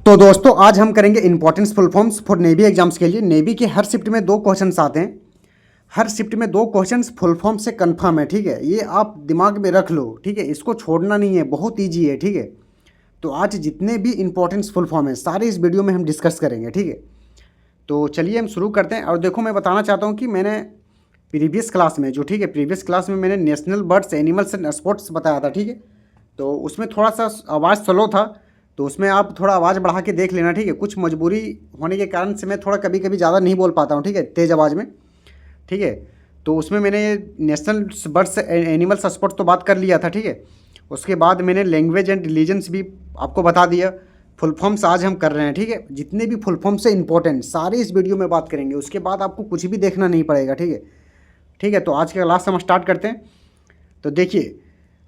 तो दोस्तों आज हम करेंगे importance full forms for navy exams के लिए। नेवी के हर शिफ्ट में दो क्वेश्चंस आते हैं, हर शिफ्ट में दो क्वेश्चंस फुल फॉर्म से कंफर्म है। ठीक है, ये आप दिमाग में रख लो। ठीक है, इसको छोड़ना नहीं है, बहुत ईजी है। ठीक है, तो आज जितने भी इंपॉर्टेंस फुल फॉर्म है सारे इस वीडियो में हम डिस्कस करेंगे। ठीक है, तो चलिए हम शुरू करते हैं। और देखो, मैं बताना चाहता हूँ कि मैंने प्रीवियस क्लास में प्रीवियस क्लास में मैंने national birds animals and sports बताया था। ठीक है, तो उसमें थोड़ा सा आवाज़ स्लो था, तो उसमें आप थोड़ा आवाज़ बढ़ा के देख लेना। ठीक है, कुछ मजबूरी होने के कारण से मैं थोड़ा कभी कभी ज़्यादा नहीं बोल पाता हूँ। ठीक है, तेज़ आवाज़ में। ठीक है, तो उसमें मैंने नेशनल बर्ड्स एनिमल्स स्पोर्ट्स तो बात कर लिया था। ठीक है, उसके बाद मैंने लैंग्वेज एंड रिलीजन्स भी आपको बता दिया। फुल फॉर्म्स आज हम कर रहे हैं। ठीक है, जितने भी फुल फॉर्म्स से इंपॉर्टेंट सारे इस वीडियो में बात करेंगे, उसके बाद आपको कुछ भी देखना नहीं पड़ेगा। ठीक है, ठीक है, तो आज का क्लास हम स्टार्ट करते हैं। तो देखिए,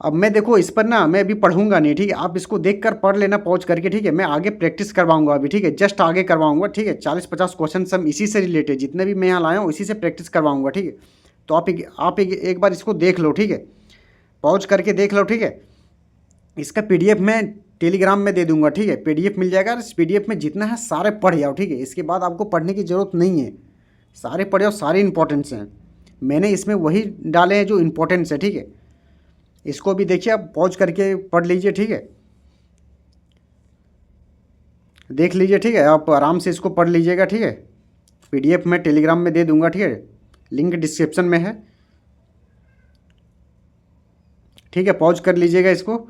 अब मैं देखो इस पर ना मैं अभी पढ़ूंगा नहीं। ठीक है, आप इसको देख कर पढ़ लेना पॉज करके। ठीक है, मैं आगे प्रैक्टिस करवाऊंगा अभी। ठीक है, जस्ट आगे करवाऊंगा। ठीक है, 40-50 क्वेश्चन हम इसी से रिलेटेड, जितने भी मैं यहाँ लाया हूँ इसी से प्रैक्टिस करवाऊंगा। ठीक है, तो आप एक बार इसको देख लो। ठीक है, पॉज करके देख लो। ठीक है, इसका PDF मैं टेलीग्राम में दे दूंगा। ठीक है, PDF मिल जाएगा। इस PDF में जितना है सारे पढ़ जाओ। ठीक है, इसके बाद आपको पढ़ने की ज़रूरत नहीं है, सारे पढ़ जाओ, सारे इंपॉर्टेंट्स हैं। मैंने इसमें वही डाले हैं जो इंपॉर्टेंट्स है। ठीक है, इसको भी देखिए, आप पॉज करके पढ़ लीजिए। ठीक है, देख लीजिए। ठीक है, आप आराम से इसको पढ़ लीजिएगा। ठीक है, PDF मैं टेलीग्राम में दे दूंगा। ठीक है, लिंक डिस्क्रिप्शन में है। ठीक है, पॉज कर लीजिएगा इसको।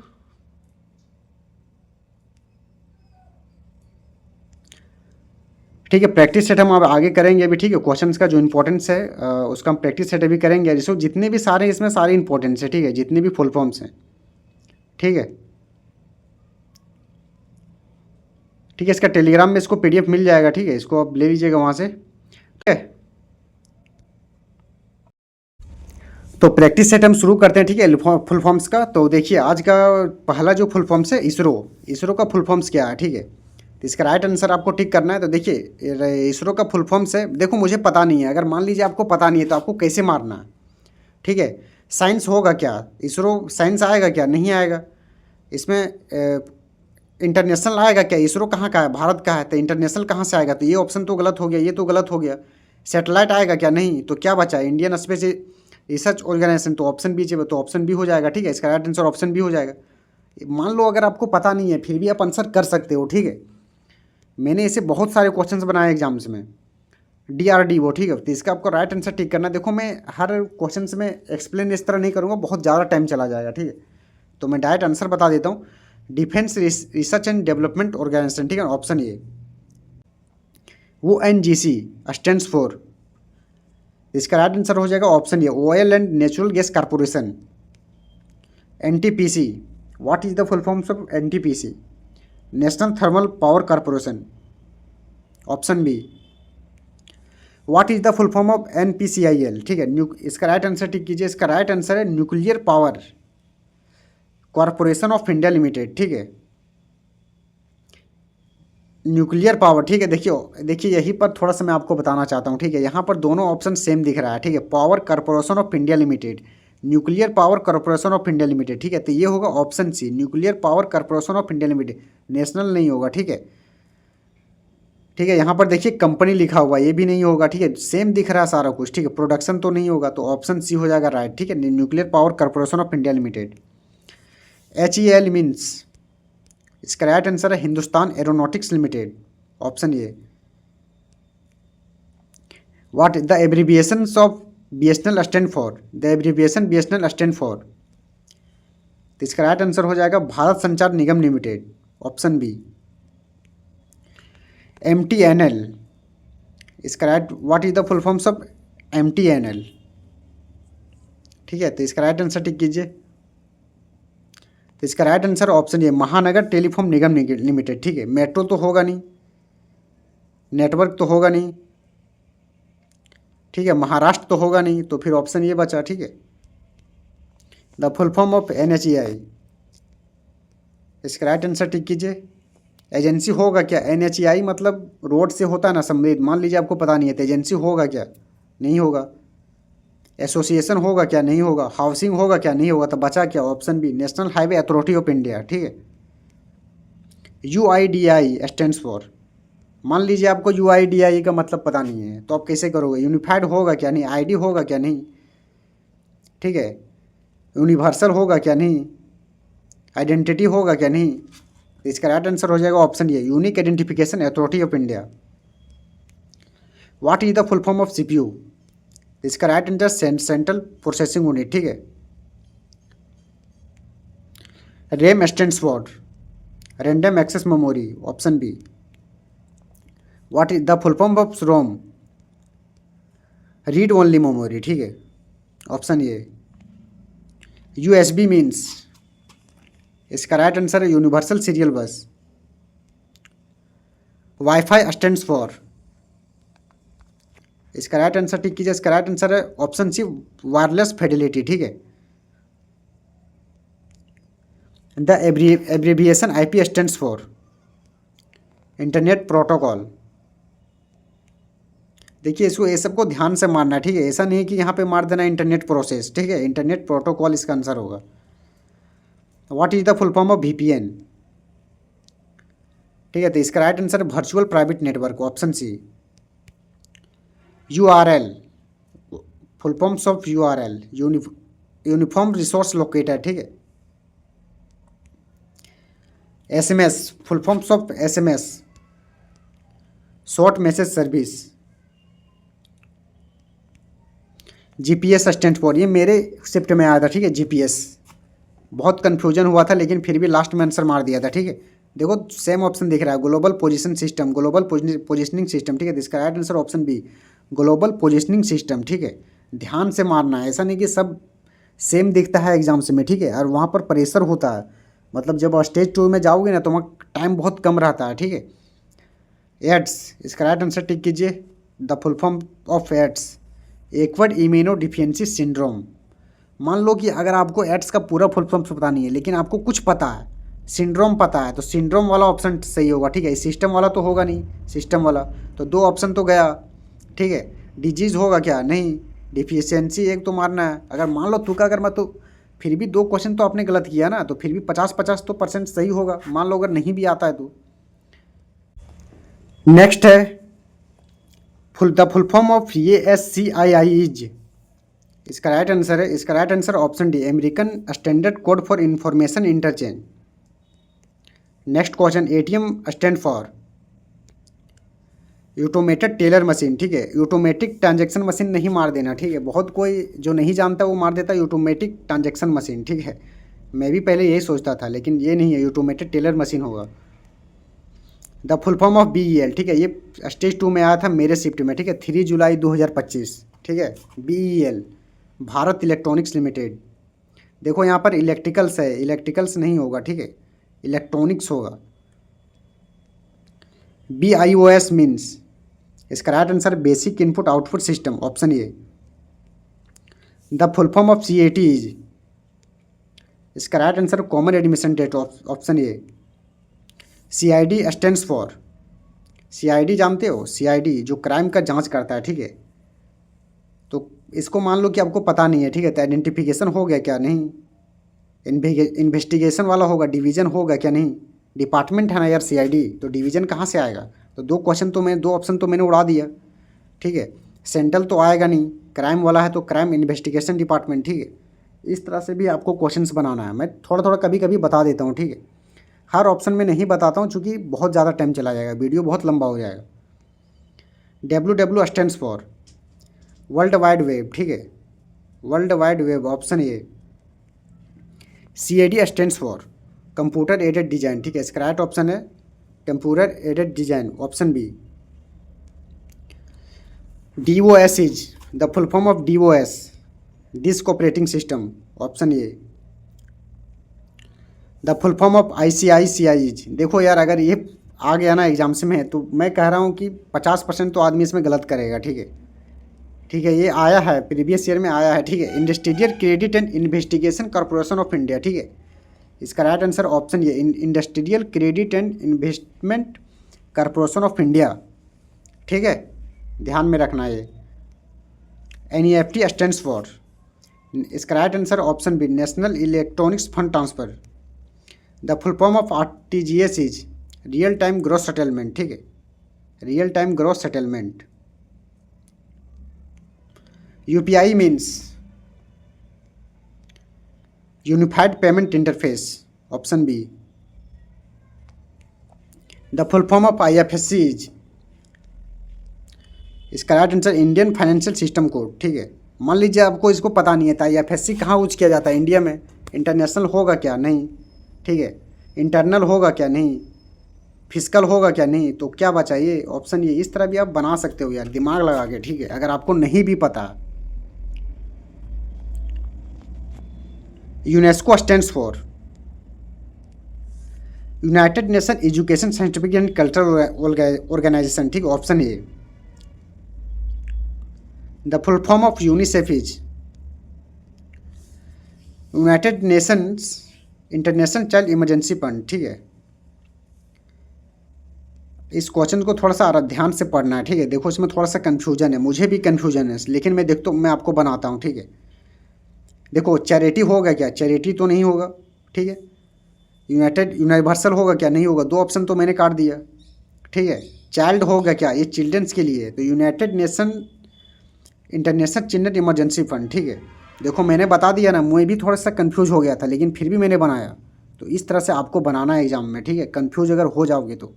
ठीक है, प्रैक्टिस सेट हम अब आगे करेंगे अभी। ठीक है, क्वेश्चंस का जो इंपॉर्टेंस है उसका हम प्रैक्टिस सेट अभी करेंगे। जिसको जितने भी सारे इसमें सारे इंपॉर्टेंस है। ठीक है, जितने भी फुल फॉर्म्स हैं। ठीक है, ठीक है, इसका टेलीग्राम में इसको PDF मिल जाएगा। ठीक है, इसको आप ले लीजिएगा वहाँ से। ठीक है, तो प्रैक्टिस सेट हम शुरू करते हैं। ठीक है, फुल फॉर्म्स का। तो देखिए, आज का पहला जो फुल फॉर्म्स है इसरो। इसरो का फुल फॉर्म्स क्या है? ठीक है, तो इसका राइट आंसर आपको टिक करना है। तो देखिए, इसरो का फुल फॉर्म्स है, देखो मुझे पता नहीं है। अगर मान लीजिए आपको पता नहीं है तो आपको कैसे मारना है? ठीक है, साइंस होगा क्या? इसरो साइंस आएगा क्या? नहीं आएगा। इसमें इंटरनेशनल आएगा क्या? इसरो कहाँ का है? भारत का है, तो इंटरनेशनल कहाँ से आएगा? तो ये ऑप्शन तो गलत हो गया, ये तो गलत हो गया। सेटेलाइट आएगा क्या? नहीं। तो क्या बचा? इंडियन स्पेस रिसर्च ऑर्गेनाइजेशन, तो ऑप्शन बी, तो ऑप्शन बी हो जाएगा। ठीक है, इसका राइट आंसर ऑप्शन बी हो जाएगा। मान लो अगर आपको पता नहीं है फिर भी आप आंसर कर सकते हो। ठीक है, मैंने ऐसे बहुत सारे क्वेश्चंस बनाए एग्जाम्स में, DRDO। ठीक है, तो इसका आपको राइट आंसर टिक करना है। देखो, मैं हर क्वेश्चंस में एक्सप्लेन इस तरह नहीं करूँगा, बहुत ज़्यादा टाइम चला जाएगा। ठीक है, तो मैं डायरेक्ट आंसर बता देता हूँ। Defence research and development organisation. ठीक है, option A. ONGC stands for, इसका राइट आंसर हो जाएगा option A, oil and natural gas corporation. NTPC, what is the full forms of NTPC? National thermal power corporation, option B. What is the full form of NPCIL? ठीक है, इसका right answer tick कीजिए। इसका right answer है nuclear power corporation of India limited. ठीक है, nuclear power. ठीक है, देखिए यहीं पर थोड़ा सा मैं आपको बताना चाहता हूँ। ठीक है, यहाँ पर दोनों ऑप्शन सेम दिख रहा है। ठीक है, power corporation of India limited, nuclear power corporation of India limited. ठीक है, तो ये होगा option C, nuclear power corporation of India limited. National नहीं होगा। ठीक है, ठीक है, यहाँ पर देखिए कंपनी लिखा हुआ, ये भी नहीं होगा। ठीक है, सेम दिख रहा है सारा कुछ। ठीक है, प्रोडक्शन तो नहीं होगा, तो ऑप्शन सी हो जाएगा राइट। ठीक है, nuclear power corporation of India limited. HEL means, इसका राइट आंसर है Hindustan aeronautics limited, option A. What the abbreviations of BSNL stand for? The abbreviation BSNL stand for, तो इसका राइट आंसर हो जाएगा भारत संचार निगम लिमिटेड, ऑप्शन बी। MTNL, इसका right, what is the full forms of MTNL? ठीक है, तो इसका राइट आंसर टिक कीजिए। तो इसका राइट आंसर ऑप्शन ये, महानगर टेलीफोन निगम लिमिटेड। ठीक है, मेट्रो तो होगा नहीं, नेटवर्क तो होगा नहीं। ठीक है, महाराष्ट्र तो होगा नहीं, तो फिर ऑप्शन ये बचा। ठीक है, the full form of NHEI, इसका राइट आंसर टिक कीजिए। एजेंसी होगा क्या? NHEI मतलब रोड से होता है ना संबंधित। मान लीजिए आपको पता नहीं है, तो एजेंसी होगा क्या? नहीं होगा। एसोसिएशन होगा क्या? नहीं होगा। हाउसिंग होगा क्या? नहीं होगा। तो बचा क्या? Option B, national highway authority of India. ठीक है, UIDAI स्टैंड्स फॉर। मान लीजिए आपको UIDAI का मतलब पता नहीं है, तो आप कैसे करोगे? यूनिफाइड होगा क्या नहीं, आईडी होगा क्या नहीं, ठीक है, यूनिवर्सल होगा क्या नहीं, आइडेंटिटी होगा क्या नहीं। तो इसका राइट आंसर हो जाएगा ऑप्शन ये, unique identification authority of India. What is the full form of CPU? इसका right answer central processing unit, ठीक है। RAM stands for random access memory, option B. What is the full form of ROM? Read only memory, ठीक है, option A. USB means, इसका right answer है universal serial bus. Wifi stands for, इसका right answer tick कीजिए, इसका right answer है option C, wireless Fidelity, ठीक है। The abbreviation IP stands for internet protocol. देखिए इसको, ये सबको ध्यान से मारना है, ठीक है, ऐसा नहीं कि यहाँ पे मार देना इंटरनेट प्रोसेस, ठीक है, इंटरनेट प्रोटोकॉल इसका आंसर होगा। What is the full form of VPN? ठीक है, तो इसका right answer virtual private network, option C. URL, full forms of URL uniform resource locator, ठीक है। SMS, full forms of SMS short message service. GPS stand for, ये मेरे shift में आया था, ठीक है, GPS। बहुत कन्फ्यूजन हुआ था लेकिन फिर भी लास्ट में आंसर मार दिया था, ठीक है। देखो सेम ऑप्शन दिख रहा है, global position system, global positioning system, ठीक है, तो इसका right answer option B, global positioning system, ठीक है। ध्यान से मारना है, ऐसा नहीं कि सब सेम दिखता है एग्जाम्स में, ठीक है, और वहाँ पर प्रेशर होता है, मतलब जब स्टेज 2 में जाओगे ना तो वहाँ टाइम बहुत कम रहता है, ठीक है। एड्स, इसका राइट आंसर टिक कीजिए, the full form of ads acquired immuno deficiency syndrome. मान लो कि अगर आपको एड्स का पूरा फुल फॉर्म पता नहीं है लेकिन आपको कुछ पता है, सिंड्रोम पता है, तो सिंड्रोम वाला ऑप्शन सही होगा, ठीक है। सिस्टम वाला तो होगा नहीं, सिस्टम वाला तो 2 ऑप्शन तो गया, ठीक है। डिजीज़ होगा क्या, नहीं। डिफिशियंसी एक तो मारना है, अगर मान लो तुका अगर मैं, तो फिर भी 2 क्वेश्चन तो आपने गलत किया ना, तो फिर भी 50-50 तो % सही होगा, मान लो अगर नहीं भी आता है तो। नेक्स्ट है the full form of ASCII is, इसका राइट आंसर है, इसका right answer option D, American standard code for information interchange. Next question, ATM stand for automated teller machine, ठीक है। ऑटोमेटिक ट्रांजैक्शन मशीन नहीं मार देना, ठीक है, बहुत कोई जो नहीं जानता वो मार देता है ऑटोमेटिक ट्रांजैक्शन मशीन, ठीक है। मैं भी पहले यही सोचता था लेकिन ये नहीं है, ऑटोमेटेड टेलर मशीन होगा। The full form of BEL, ठीक है, ये स्टेज 2 में आया था मेरे शिफ्ट में, ठीक है, 3 जुलाई 2025, ठीक है। BEL Bharat electronics limited. देखो यहाँ पर इलेक्ट्रिकल्स है, इलेक्ट्रिकल्स नहीं होगा, ठीक है, इलेक्ट्रॉनिक्स होगा। BIOS मीन्स, इसका right answer basic input output system, option A. The full form of CAT is, इसका right answer common admission test, option a. CID stands for, CID जानते हो, CID जो क्राइम का जांच करता है, ठीक है। तो इसको मान लो कि आपको पता नहीं है, ठीक है, तो आइडेंटिफिकेशन हो गया क्या, नहीं। इन्वेस्टिगेशन वाला होगा, डिवीज़न होगा क्या, नहीं। डिपार्टमेंट है ना यार CID, तो डिवीज़न कहाँ से आएगा। तो 2 ऑप्शन तो मैंने उड़ा दिया, ठीक है। सेंट्रल तो आएगा नहीं, क्राइम वाला है तो क्राइम इन्वेस्टिगेशन डिपार्टमेंट, ठीक है। इस तरह से भी आपको क्वेश्चंस बनाना है, मैं थोड़ा थोड़ा कभी कभी बता देता हूँ, ठीक है। हर ऑप्शन में नहीं बताता हूँ चूँकि बहुत ज़्यादा टाइम चला जाएगा, वीडियो बहुत लंबा हो जाएगा। WW stands for world wide web, ठीक है, world wide web, option A. CAD stands for computer aided design, ठीक है, इसका राइट ऑप्शन है computer aided design, option B. DOS is, the full form of DOS disk operating system, option A. The full form of ICICI is, देखो यार अगर ये आ गया ना एग्जाम्स में तो मैं कह रहा हूँ कि 50% तो आदमी इसमें गलत करेगा, ठीक है, ठीक है। ये आया है प्रीवियस ईयर में आया है, ठीक है। Industrial credit and investigation corporation of India, ठीक है, इसका राइट आंसर ऑप्शन ये, industrial credit and investment corporation of India, ठीक है, ध्यान में रखना है। NEFT स्टैंड्स फॉर, इसका right answer option B, national electronics fund transfer. The full form of RTGS is, real time gross settlement, ठीक है, real time gross settlement. UPI means unified payment interface, option B. The full form of IFSC is, इसका right answer Indian financial system code, ठीक है। मान लीजिए आपको इसको पता नहीं है तो आईएफएससी कहाँ यूज किया जाता है इंडिया में, इंटरनेशनल होगा क्या, नहीं, ठीक है, इंटरनल होगा क्या, नहीं, फिजिकल होगा क्या, नहीं, तो क्या बचा ये ऑप्शन ये। इस तरह भी आप बना सकते हो यार दिमाग लगा के, ठीक है, अगर आपको नहीं भी पता। UNESCO stands for united nation education scientific and cultural organisation, ठीक है, option A. The full form of UNICEF is united nations international child emergency fund, ठीक है। इस क्वेश्चन को थोड़ा सा ध्यान से पढ़ना है, ठीक है। देखो इसमें थोड़ा सा कन्फ्यूजन है, मुझे भी कन्फ्यूजन है, लेकिन मैं आपको बनाता हूँ, ठीक है। देखो चैरिटी होगा क्या, चैरिटी तो नहीं होगा, ठीक है। यूनिवर्सल होगा क्या, नहीं होगा, दो ऑप्शन तो मैंने काट दिया, ठीक है। चाइल्ड होगा क्या, ये चिल्ड्रंस के लिए है, तो United nation international children emergency fund, ठीक है। देखो मैंने बता दिया ना, मैं भी थोड़ा सा कन्फ्यूज हो गया था, लेकिन फिर भी मैंने बनाया। तो इस तरह से आपको बनाना है एग्जाम में, ठीक है, कन्फ्यूज अगर हो जाओगे तो।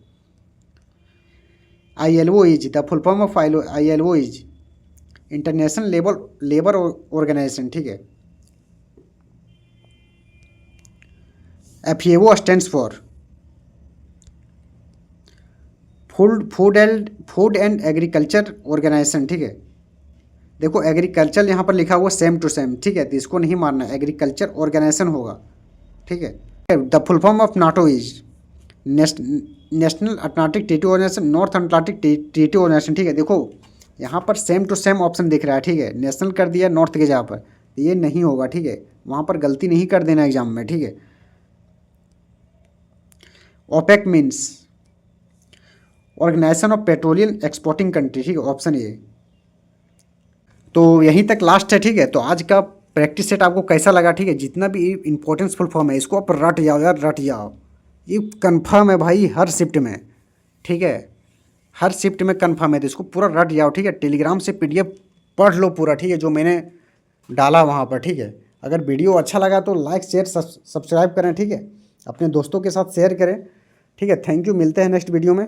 ILO is the full form of ILO is international labour organisation, ठीक है। FAO stands for food and agriculture organisation, ठीक है। देखो एग्रीकल्चर यहाँ पर लिखा हुआ सेम टू सेम, ठीक है, तो इसको नहीं मारना, एग्रीकल्चर ऑर्गेनाइजेशन होगा, ठीक है। The full form of NATO is national Atlantic treaty organisation, north Atlantic treaty organisation, ठीक है। देखो यहाँ पर सेम टू सेम ऑप्शन दिख रहा है, ठीक है, नेशनल कर दिया नॉर्थ के जगह पर, तो ये नहीं होगा, ठीक है, वहाँ पर गलती नहीं कर देना एग्जाम में, ठीक है। OPEC means organisation of petroleum exporting country, ठीक है, ऑप्शन ए। तो यहीं तक लास्ट है, ठीक है। तो आज का प्रैक्टिस सेट आपको कैसा लगा, ठीक है, जितना भी इंपॉर्टेंस फुल फॉर्म है इसको आप रट जाओ यार, रट जाओ, ये कंफर्म है भाई हर शिफ्ट में, ठीक है, हर शिफ्ट में कंफर्म है, तो इसको पूरा रट जाओ, ठीक है। टेलीग्राम से PDF पढ़ लो पूरा, ठीक है, जो मैंने डाला वहाँ पर, ठीक है। अगर वीडियो अच्छा लगा तो लाइक शेयर सब्सक्राइब करें, ठीक है, अपने दोस्तों के साथ शेयर करें, ठीक है। थैंक यू, मिलते हैं नेक्स्ट वीडियो में।